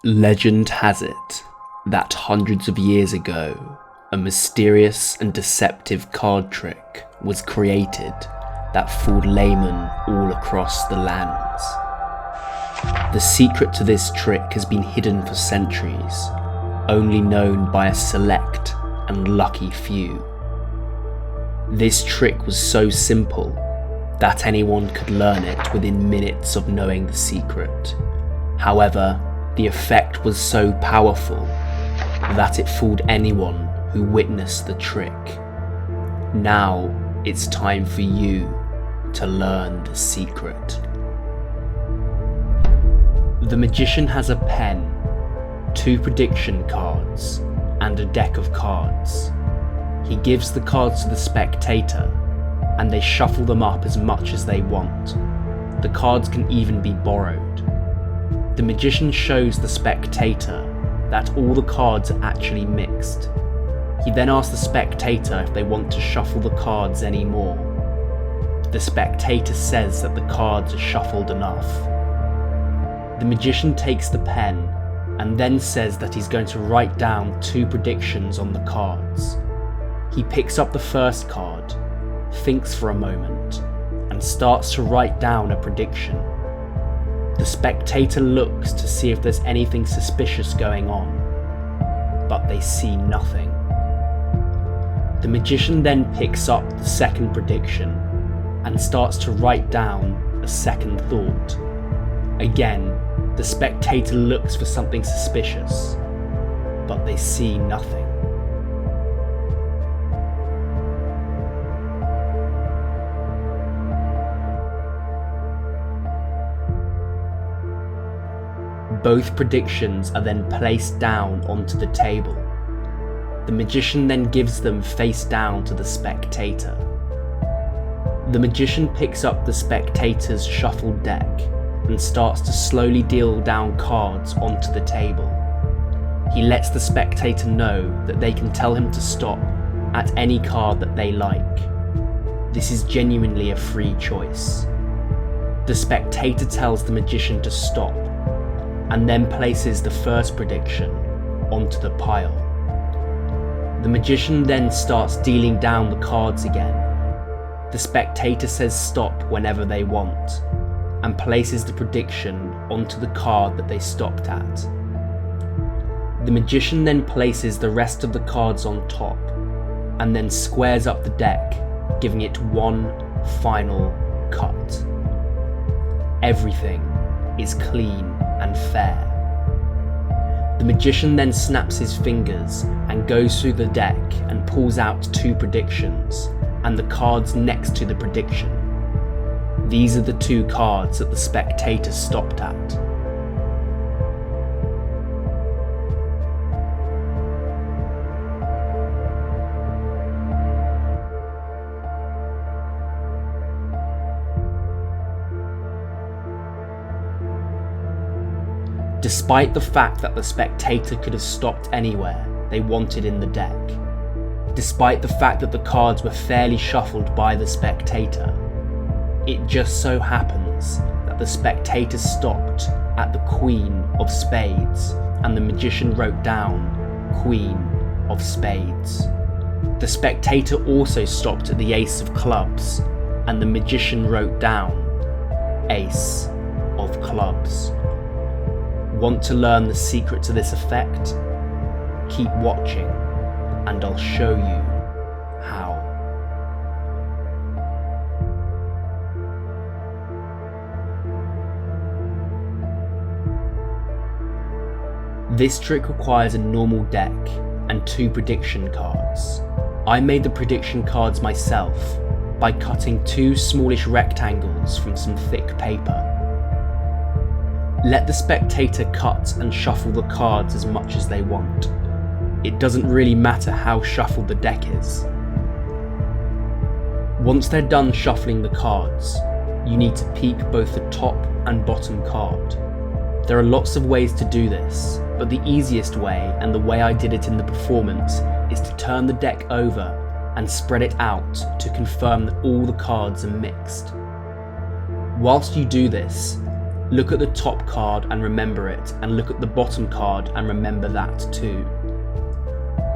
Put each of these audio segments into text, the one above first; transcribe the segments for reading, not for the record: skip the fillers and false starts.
Legend has it that hundreds of years ago, a mysterious and deceptive card trick was created that fooled laymen all across the lands. The secret to this trick has been hidden for centuries, only known by a select and lucky few. This trick was so simple that anyone could learn it within minutes of knowing the secret. However, the effect was so powerful that it fooled anyone who witnessed the trick. Now it's time for you to learn the secret. The magician has a pen, 2 prediction cards, and a deck of cards. He gives the cards to the spectator, and they shuffle them up as much as they want. The cards can even be borrowed. The magician shows the spectator that all the cards are actually mixed. He then asks the spectator if they want to shuffle the cards anymore. The spectator says that the cards are shuffled enough. The magician takes the pen and then says that he's going to write down 2 predictions on the cards. He picks up the first card, thinks for a moment, and starts to write down a prediction. The spectator looks to see if there's anything suspicious going on, but they see nothing. The magician then picks up the second prediction and starts to write down a second thought. Again, the spectator looks for something suspicious, but they see nothing. Both predictions are then placed down onto the table. The magician then gives them face down to the spectator. The magician picks up the spectator's shuffled deck and starts to slowly deal down cards onto the table. He lets the spectator know that they can tell him to stop at any card that they like. This is genuinely a free choice. The spectator tells the magician to stop and then places the first prediction onto the pile. The magician then starts dealing down the cards again. The spectator says stop whenever they want, and places the prediction onto the card that they stopped at. The magician then places the rest of the cards on top, and then squares up the deck, giving it one final cut. Everything is clean and fair. The magician then snaps his fingers and goes through the deck and pulls out 2 predictions and the cards next to the prediction. These are the 2 cards that the spectator stopped at. Despite the fact that the spectator could have stopped anywhere they wanted in the deck, despite the fact that the cards were fairly shuffled by the spectator, it just so happens that the spectator stopped at the Queen of Spades and the magician wrote down Queen of Spades. The spectator also stopped at the Ace of Clubs and the magician wrote down Ace of Clubs. Want to learn the secret to this effect? Keep watching and I'll show you how. This trick requires a normal deck and 2 prediction cards. I made the prediction cards myself by cutting 2 smallish rectangles from some thick paper. Let the spectator cut and shuffle the cards as much as they want. It doesn't really matter how shuffled the deck is. Once they're done shuffling the cards, you need to peek both the top and bottom card. There are lots of ways to do this, but the easiest way, and the way I did it in the performance, is to turn the deck over and spread it out to confirm that all the cards are mixed. Whilst you do this, look at the top card and remember it, and look at the bottom card and remember that too.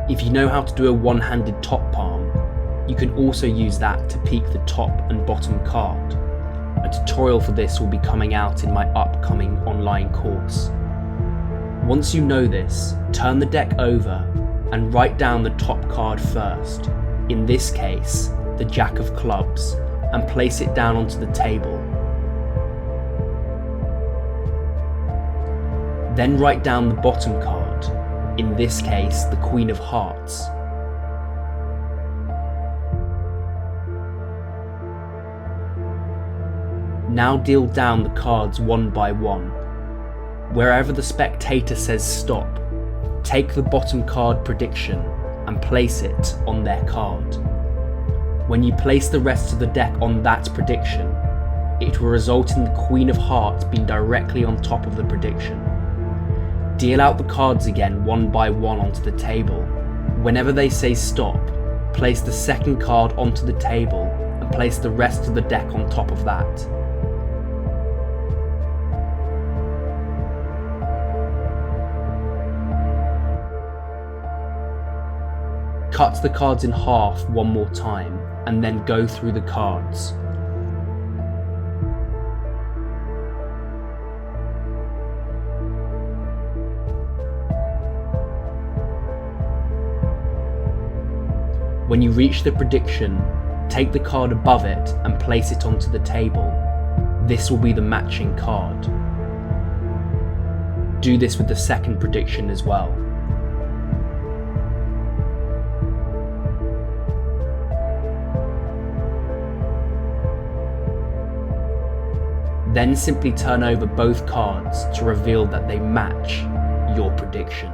If you know how to do a one-handed top palm, you can also use that to peek the top and bottom card. A tutorial for this will be coming out in my upcoming online course. Once you know this, turn the deck over and write down the top card first, in this case, the Jack of Clubs, and place it down onto the table. Then write down the bottom card, in this case, the Queen of Hearts. Now deal down the cards one by one. Wherever the spectator says stop, take the bottom card prediction and place it on their card. When you place the rest of the deck on that prediction, it will result in the Queen of Hearts being directly on top of the prediction. Deal out the cards again one by one onto the table. Whenever they say stop, place the second card onto the table and place the rest of the deck on top of that. Cut the cards in half one more time and then go through the cards. When you reach the prediction, take the card above it and place it onto the table. This will be the matching card. Do this with the second prediction as well. Then simply turn over both cards to reveal that they match your prediction.